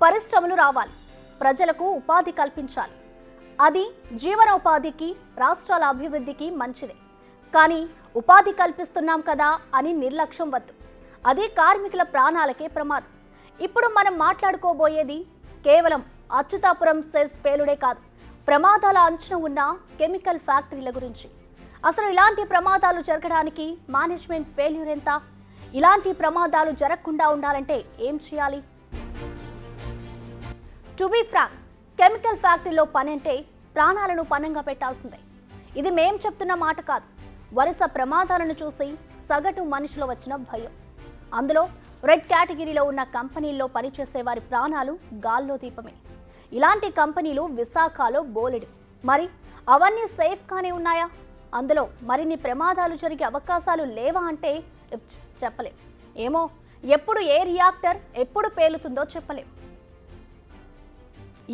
పరిశ్రమలు రావాలి, ప్రజలకు ఉపాధి కల్పించాలి. అది జీవనోపాధికి, రాష్ట్రాల అభివృద్ధికి మంచిదే. కానీ ఉపాధి కల్పిస్తున్నాం కదా అని నిర్లక్ష్యం వద్దు. అది కార్మికుల ప్రాణాలకే ప్రమాదం. ఇప్పుడు మనం మాట్లాడుకోబోయేది కేవలం అచ్యుతాపురం సెస్ పేలుడే కాదు, ప్రమాదాల అంచున ఉన్న కెమికల్ ఫ్యాక్టరీల గురించి. అసలు ఇలాంటి ప్రమాదాలు జరగడానికి మేనేజ్మెంట్ ఫెయిల్యూర్ ఎంత? ఇలాంటి ప్రమాదాలు జరగకుండా ఉండాలంటే ఏం చేయాలి? టు బి ఫ్రాంక్, కెమికల్ ఫ్యాక్టరీలో పని అంటే ప్రాణాలను పణంగా పెట్టాల్సిందే. ఇది మేం చెప్తున్న మాట కాదు, వరుస ప్రమాదాలను చూసి సగటు మనిషిలో వచ్చిన భయం. అందులో రెడ్ కేటగిరీలో ఉన్న కంపెనీల్లో పనిచేసే వారి ప్రాణాలు గాల్లో దీపమే. ఇలాంటి కంపెనీలు విశాఖలో బోలెడు. మరి అవన్నీ సేఫ్గానే ఉన్నాయా? అందులో మరిన్ని ప్రమాదాలు జరిగే అవకాశాలు లేవా అంటే చెప్పలేం. ఏమో, ఎప్పుడు ఏ రియాక్టర్ ఎప్పుడు పేలుతుందో చెప్పలేం.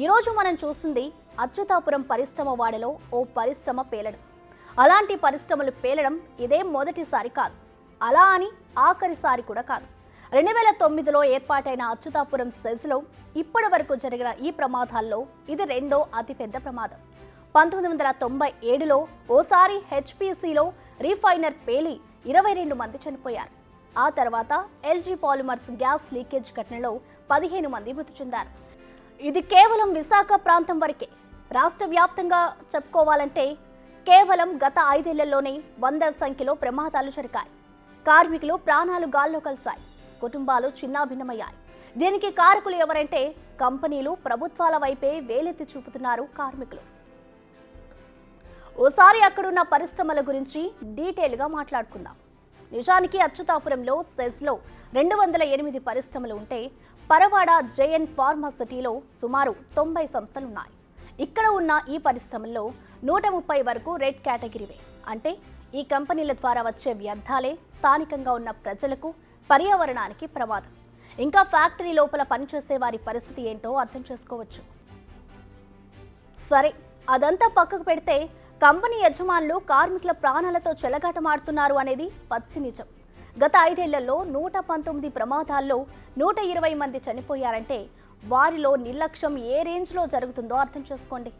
ఈరోజు మనం చూసింది అచ్యుతాపురం పరిశ్రమ వాడలో ఓ పరిశ్రమ పేలడం. అలాంటి పరిశ్రమలు పేలడం ఇదే మొదటిసారి కాదు, అలా అని ఆఖరిసారి కూడా కాదు. 2009లో ఏర్పాటైన అచ్యుతాపురం సెజ్లో ఇప్పటి వరకు జరిగిన ఈ ప్రమాదాల్లో ఇది రెండో అతిపెద్ద ప్రమాదం. 1997లో ఓసారి హెచ్పిసిలో రీఫైనర్ పేలి 22 మంది చనిపోయారు. ఆ తర్వాత ఎల్జీ పాలిమర్స్ గ్యాస్ లీకేజ్ ఘటనలో 15 మంది మృతి చెందారు. ఇది కేవలం విశాఖ ప్రాంతం వరకే. రాష్ట్ర వ్యాప్తంగా చెప్పుకోవాలంటే కేవలం గత 5 ఏళ్లలోనే వందల సంఖ్యలో ప్రమాదాలు జరిగాయి. కార్మికులు ప్రాణాలు గాల్లో కలిశాయి, కుటుంబాలు చిన్నాభిన్నమయ్యాయి. దీనికి కారకులు ఎవరంటే కంపెనీలు, ప్రభుత్వాల వైపే వేలెత్తి చూపుతున్నారు కార్మికులు. ఓసారి అక్కడున్న పరిశ్రమల గురించి డీటెయిల్గా మాట్లాడుకుందాం. నిజానికి అచ్యుతాపురంలో సెజ్లో 208 పరిశ్రమలు ఉంటే పరవాడ జేఎన్ ఫార్మాసిటీలో సుమారు 90 సంస్థలున్నాయి. ఇక్కడ ఉన్న ఈ పరిశ్రమల్లో 130 వరకు రెడ్ కేటగిరీవే. అంటే ఈ కంపెనీల ద్వారా వచ్చే వ్యర్థాలే స్థానికంగా ఉన్న ప్రజలకు, పర్యావరణానికి ప్రమాదం. ఇంకా ఫ్యాక్టరీ లోపల పనిచేసే వారి పరిస్థితి ఏంటో అర్థం చేసుకోవచ్చు. సరే, అదంతా పక్కకు పెడితే కంపెనీ యజమానులు కార్మికుల ప్రాణాలతో చెలగాటమాడుతున్నారు అనేది పచ్చి నిజం. గత 5 ఏళ్లలో 119 ప్రమాదాల్లో 120 మంది చనిపోయారంటే వారిలో నిర్లక్ష్యం ఏ రేంజ్లో జరుగుతుందో అర్థం చేసుకోండి.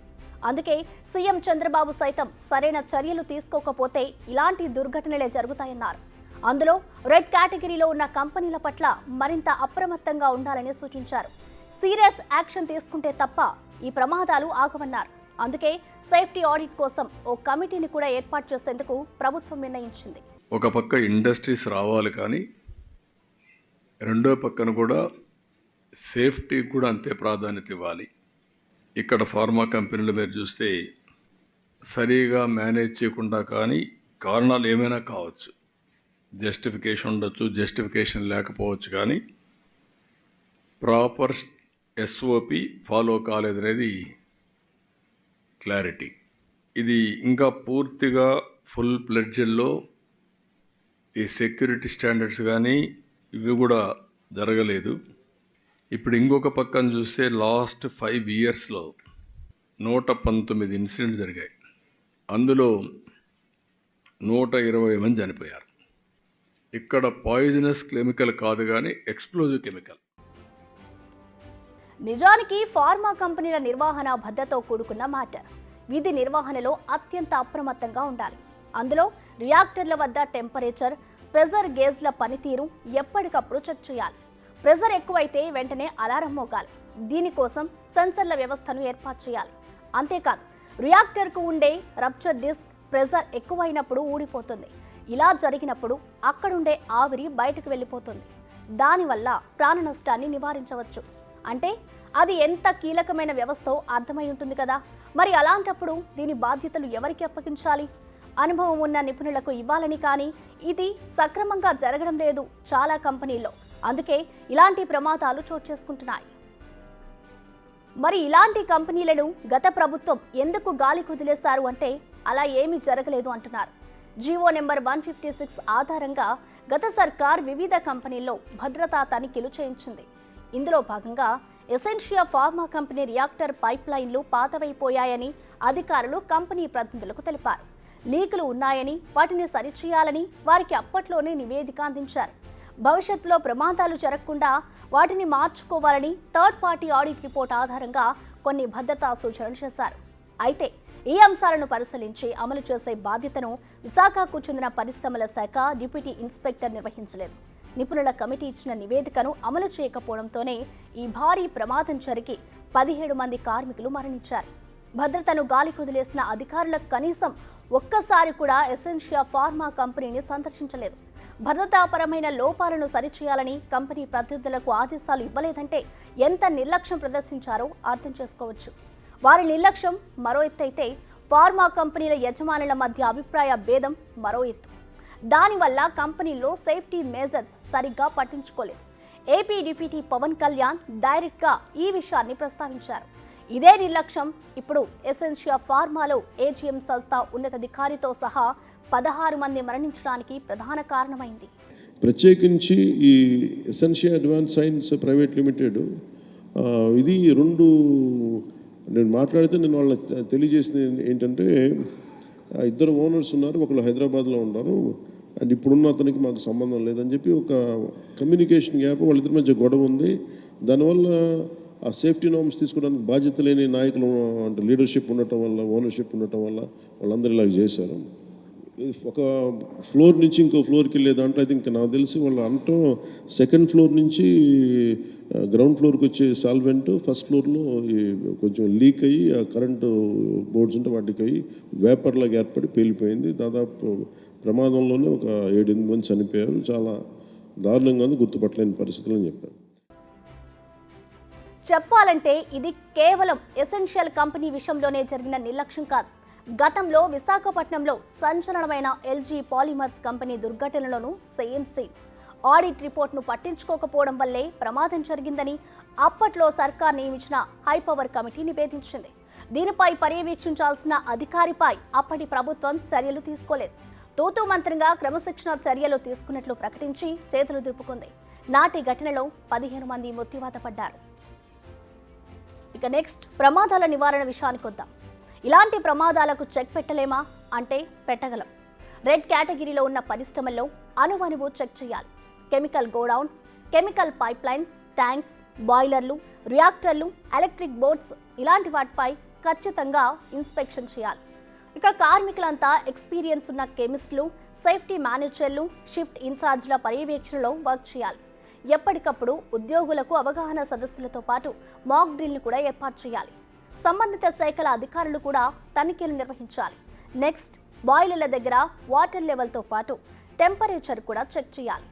అందుకే సీఎం చంద్రబాబు సైతం సరైన చర్యలు తీసుకోకపోతే ఇలాంటి దుర్ఘటనలే జరుగుతాయన్నారు. అందులో రెడ్ కేటగిరీలో ఉన్న కంపెనీల పట్ల మరింత అప్రమత్తంగా ఉండాలని సూచించారు. సీరియస్ యాక్షన్ తీసుకుంటే తప్ప ఈ ప్రమాదాలు ఆగవన్నారు. అందుకే సేఫ్టీ ఆడిట్ కోసం ఓ కమిటీని కూడా ఏర్పాటు చేసేందుకు ప్రభుత్వం నిర్ణయించింది. ఒక పక్క ఇండస్ట్రీస్ రావాలి, కానీ రెండో పక్కన కూడా సేఫ్టీ కూడా అంతే ప్రాధాన్యత ఇవ్వాలి. ఇక్కడ ఫార్మా కంపెనీలు మీరు చూస్తే సరిగా మేనేజ్ చేయకుండా, కానీ కారణాలు ఏమైనా కావచ్చు, జస్టిఫికేషన్ ఉండొచ్చు, జస్టిఫికేషన్ లేకపోవచ్చు, కానీ ప్రాపర్ ఎస్ఓపి ఫాలో కాలేదనేది క్లారిటీ. ఇది ఇంకా పూర్తిగా ఫుల్ ప్లెడ్జ్లో ఈ సెక్యూరిటీ స్టాండర్డ్స్ కానీ ఇవి కూడా జరగలేదు. ఇప్పుడు ఇంకొక పక్కన చూస్తే లాస్ట్ 5 ఇయర్స్లో 119 ఇన్సిడెంట్ జరిగాయి. అందులో 120 మంది చనిపోయారు. ఇక్కడ పాయిజనస్ కెమికల్ కాదు, కానీ ఎక్స్ప్లోజివ్ కెమికల్. నిజానికి ఫార్మా కంపెనీల నిర్వహణ భద్రతతో కూడుకున్న మ్యాటర్. విధి నిర్వహణలో అత్యంత అప్రమత్తంగా ఉండాలి. అందులో రియాక్టర్ల వద్ద టెంపరేచర్, ప్రెజర్ గేజ్ల పనితీరు ఎప్పటికప్పుడు చెక్ చేయాలి. ప్రెజర్ ఎక్కువైతే వెంటనే అలారం మోగాలి. దీనికోసం సెన్సర్ల వ్యవస్థను ఏర్పాటు చేయాలి. అంతేకాదు, రియాక్టర్కు ఉండే రప్చర్ డిస్క్ ప్రెజర్ ఎక్కువైనప్పుడు ఊడిపోతుంది. ఇలా జరిగినప్పుడు అక్కడుండే ఆవిరి బయటకు వెళ్ళిపోతుంది. దానివల్ల ప్రాణ నష్టాన్ని నివారించవచ్చు. అంటే అది ఎంత కీలకమైన వ్యవస్థో అర్థమై ఉంటుంది కదా. మరి అలాంటప్పుడు దీని బాధ్యతలు ఎవరికి అప్పగించాలి? అనుభవం ఉన్న నిపుణులకు ఇవ్వాలని, కానీ ఇది సక్రమంగా జరగడం లేదు చాలా కంపెనీల్లో. అందుకే ఇలాంటి ప్రమాదాలు చోటు చేసుకుంటున్నాయి. మరి ఇలాంటి కంపెనీలను గత ప్రభుత్వం ఎందుకు గాలి కుదిలేశారు అంటే అలా ఏమీ జరగలేదు అంటున్నారు. జీవో నెంబర్ 156 ఆధారంగా గత సర్కార్ వివిధ కంపెనీల్లో భద్రతా తనిఖీలు చేయించింది. ఇందులో భాగంగా Essentia pharma company reactor pipe లైన్లు పాతవైపోయాయని అధికారులు కంపెనీ ప్రతినిధులకు తెలిపారు. లీకులు ఉన్నాయని, వాటిని సరిచేయాలని వారికి అప్పట్లోనే నివేదిక అందించారు. భవిష్యత్తులో ప్రమాదాలు జరగకుండా వాటిని మార్చుకోవాలని థర్డ్ పార్టీ ఆడిట్ రిపోర్ట్ ఆధారంగా కొన్ని భద్రతా సూచనలు చేశారు. అయితే ఈ అంశాలను పరిశీలించి అమలు చేసే బాధ్యతను విశాఖకు చెందిన పరిశ్రమల శాఖ డిప్యూటీ ఇన్స్పెక్టర్ నిర్వహించలేదు. నిపుణుల కమిటీ ఇచ్చిన నివేదికను అమలు చేయకపోవడంతోనే ఈ భారీ ప్రమాదం జరిగి 17 మంది కార్మికులు మరణించారు. భద్రతను గాలి కుదిలేసిన అధికారులకు కనీసం ఒక్కసారి కూడా ఎసెన్షియా ఫార్మా కంపెనీని సందర్శించలేదు. భద్రతాపరమైన లోపాలను సరిచేయాలని కంపెనీ ప్రతినిధులకు ఆదేశాలు ఇవ్వలేదంటే ఎంత నిర్లక్ష్యం ప్రదర్శించారో అర్థం చేసుకోవచ్చు. వారి నిర్లక్ష్యం మరో ఎత్తైతే ఫార్మా కంపెనీల యజమానుల మధ్య అభిప్రాయ భేదం మరో ఎత్తు. దానివల్ల కంపెనీలో సేఫ్టీ మెజర్స్ సరిగ్గా పట్టించుకోలేదు. ఏపీ డిప్యూటీ పవన్ కళ్యాణ్ డైరెక్ట్గా ఈ విషయాన్ని ప్రస్తావించారు. ఇదే నిర్లక్ష్యం ఇప్పుడు ఎసెన్షియా ఫార్మాలో ఏజీఎం సంస్థ ఉన్నతాధికారితో సహా 16 మంది మరణించడానికి ప్రధాన కారణమైంది. ప్రత్యేకించి ఈ Essentia advance science private limited ఇది నేను మాట్లాడితే నేను వాళ్ళకి తెలియజేసింది ఏంటంటే ఇద్దరు ఓనర్స్ ఉన్నారు, ఒకళ్ళు హైదరాబాద్లో ఉన్నారు అండ్ ఇప్పుడున్న అతనికి మాకు సంబంధం లేదని చెప్పి ఒక కమ్యూనికేషన్ గ్యాప్ వాళ్ళిద్దరి మధ్య గొడవ ఉంది. దానివల్ల ఆ సేఫ్టీ నార్మ్స్ తీసుకోవడానికి బాధ్యత లేని నాయకులు అంటే లీడర్షిప్ ఉండటం వల్ల ఓనర్షిప్ ఉండటం వల్ల వాళ్ళందరూ ఇలా చేశారు. ఒక ఫ్లోర్ నుంచి ఇంకో ఫ్లోర్కి వెళ్ళే దాంట్లో అయితే ఇంకా నాకు తెలిసి వాళ్ళు అంటాం సెకండ్ ఫ్లోర్ నుంచి గ్రౌండ్ ఫ్లోర్కి వచ్చే సాల్వెంట్ ఫస్ట్ ఫ్లోర్లో కొంచెం లీక్ అయ్యి ఆ కరెంటు బోర్డ్స్ ఉంటే వాటికి అయ్యి వేపర్లాగా ఏర్పడి పేలిపోయింది. దాదాపు ప్రమాదంలోనే ఒక 7-8 మంది చనిపోయారు. చాలా దారుణంగా గుర్తుపట్టలేని పరిస్థితులు అని చెప్పారు. చెప్పాలంటే ఇది కేవలం ఎసెన్షియల్ కంపెనీ విషయంలోనే జరిగిన నిర్లక్ష్యం కాదు. గతంలో విశాఖపట్నంలో సంచలనమైన ఎల్జీ పాలిమర్స్ కంపెనీ దుర్ఘటనలోనూ సేమ్. ఆడిట్ రిపోర్ట్ను పట్టించుకోకపోవడం వల్లే ప్రమాదం జరిగిందని అప్పట్లో సర్కార్ నియమించిన హైపవర్ కమిటీ నివేదించింది. దీనిపై పర్యవేక్షించాల్సిన అధికారిపై అప్పటి ప్రభుత్వం చర్యలు తీసుకోలేదు. తూతూ మంత్రంగా క్రమశిక్షణ చర్యలు తీసుకున్నట్లు ప్రకటించి చేతులు దులుపుకుంది. నాటి ఘటనలో 15 మంది మృత్యువాత పడ్డారు. ఇక నెక్స్ట్ ప్రమాదాల నివారణ విషయానికి వద్దాం. ఇలాంటి ప్రమాదాలకు చెక్ పెట్టలేమా అంటే పెట్టగలం. రెడ్ కేటగిరీలో ఉన్న పరిశ్రమల్లో అణువణువు చెక్ చేయాలి. Chemical godowns, chemical pipe lines, tanks, బాయిలర్లు, రియాక్టర్లు, ఎలక్ట్రిక్ బోర్డ్స్ ఇలాంటి వాటిపై ఖచ్చితంగా ఇన్స్పెక్షన్ చేయాలి. ఇక కార్మికులంతా ఎక్స్పీరియన్స్ ఉన్న కెమిస్టులు, సేఫ్టీ మేనేజర్లు, షిఫ్ట్ ఇన్ఛార్జ్ల పర్యవేక్షణలో వర్క్ చేయాలి. ఎప్పటికప్పుడు ఉద్యోగులకు అవగాహన సదస్సులతో పాటు మాక్ డ్రిల్ను కూడా ఏర్పాటు చేయాలి. సంబంధిత శాఖల అధికారులు కూడా తనిఖీలు నిర్వహించాలి. నెక్స్ట్ బాయిలర్ల దగ్గర వాటర్ లెవెల్తో పాటు టెంపరేచర్ కూడా చెక్ చేయాలి.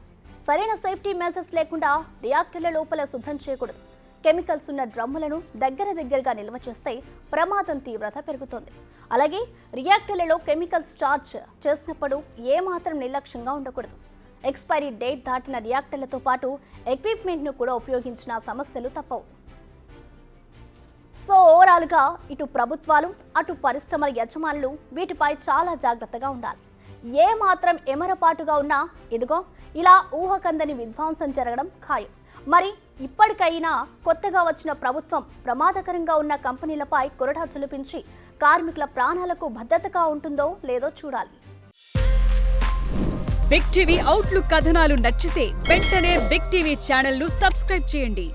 సరైన సేఫ్టీ మెజర్స్ లేకుండా రియాక్టర్ల లోపల శుభ్రం చేయకూడదు. కెమికల్స్ ఉన్న డ్రమ్ములను దగ్గరగా నిల్వ చేస్తే ప్రమాదం తీవ్రత పెరుగుతుంది. అలాగే రియాక్టర్లలో కెమికల్స్ చార్జ్ చేసినప్పుడు ఏమాత్రం నిర్లక్ష్యంగా ఉండకూడదు. ఎక్స్పైరీ డేట్ దాటిన రియాక్టర్లతో పాటు ఎక్విప్మెంట్ను కూడా ఉపయోగించిన సమస్యలు తప్పవు. సో ఓవరాల్గా ఇటు ప్రభుత్వాలు అటు పరిశ్రమల యజమానులు వీటిపై చాలా జాగ్రత్తగా ఉండాలి. ఏ మాత్రం ఎమరపాటుగా ఉన్నా ఇదిగో ఇలా ఊహకందని విధ్వంసం జరగడం ఖాయం. మరి ఇప్పటికైనా కొత్తగా వచ్చిన ప్రభుత్వం ప్రమాదకరంగా ఉన్న కంపెనీలపై కొరడా చులిపించి కార్మికుల ప్రాణాలకు భద్రతగా ఉంటుందో లేదో చూడాలి. బిగ్ టీవీ అవుట్లుక్ కథనాలు నచ్చితే వెంటనే బిగ్ టీవీ ఛానల్ ను సబ్స్క్రైబ్ చేయండి.